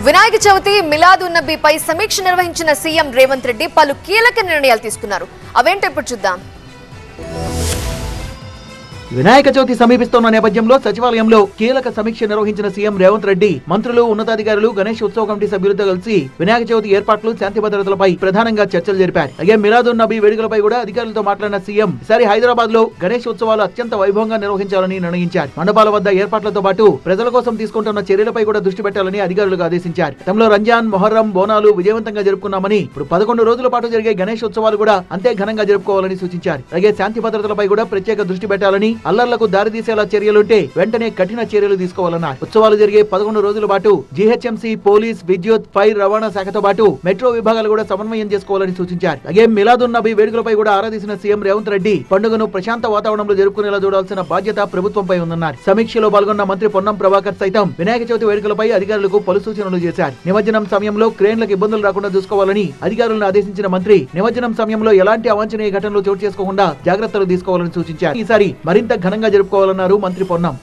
వినాయక చవితి మిలాదున్నబీపై సమీక్ష నిర్వహించిన సీఎం రేవంత్ రెడ్డి పలు కీలక నిర్ణయాలు తీసుకున్నారు. అవేంటో ఇప్పుడు చూద్దాం. వినాయక చవితి సమీపిస్తున్న నేపథ్యంలో సచివాలయంలో కీలక సమీక్ష నిర్వహించిన సీఎం రేవంత్ రెడ్డి మంత్రులు, ఉన్నతాధికారులు, గణేష్ ఉత్సవ కమిటీ సభ్యులతో కలిసి వినాయక చవితి ఏర్పాట్లు, శాంతి భద్రతలపై ప్రధానంగా చర్చలు జరిపారు. అలాగే మిలాదున్ నబీ వేడుకలపై కూడా అధికారులతో మాట్లాడిన సీఎం ఈసారి హైదరాబాద్ లో గణేష్ ఉత్సవాలు అత్యంత వైభవంగా నిర్వహించాలని నిర్ణయించారు. మండపాల వద్ద ఏర్పాట్లతో పాటు ప్రజల కోసం తీసుకుంటున్న చర్యలపై కూడా దృష్టి పెట్టాలని అధికారులకు ఆదేశించారు. గతంలో రంజాన్, మొహర్రం, బోనాలు విజయవంతంగా జరుపుకున్నామని ఇప్పుడు 11 రోజుల పాటు జరిగే గణేష్ ఉత్సవాలు కూడా అంతే ఘనంగా జరుపుకోవాలని సూచించారు. అలాగే శాంతి భద్రతలపై కూడా ప్రత్యేక దృష్టి పెట్టాలని, అల్లర్లకు దారితీసేలా చర్యలుంటే వెంటనే కఠిన చర్యలు తీసుకోవాలన్నారు. ఉత్సవాలు జరిగే 11 రోజుల పాటు జీహెచ్ఎంసీ, పోలీస్, విద్యుత్, ఫైర్, రవాణా శాఖతో పాటు మెట్రో విభాగాలు కూడా సమన్వయం చేసుకోవాలని సూచించారు. అలాగే మిలాదున్ నబీ వేడుకలపై కూడా ఆరాధించిన సీఎం రేవంత్ రెడ్డి పండుగను ప్రశాంత వాతావరణంలో జరుపుకునేలా చూడాల్సిన బాధ్యత ప్రభుత్వంపై ఉందన్నారు. సమీక్షలో పాల్గొన్న మంత్రి పొన్నం ప్రభాకర్ సైతం వినాయక చవితి వేడుకలపై అధికారులకు పలు సూచనలు చేశారు. నిమజ్జనం సమయంలో క్రేన్లకు ఇబ్బందులు రాకుండా చూసుకోవాలని అధికారులను ఆదేశించిన మంత్రి నిమజ్జనం సమయంలో ఎలాంటి అవాంఛనీయ ఘటనలు చోటు చేసుకోకుండా జాగ్రత్తలు తీసుకోవాలని సూచించారు. ఈసారి మరింత ఘనంగా జరుపుకోవాలన్నారు మంత్రి పొన్నం.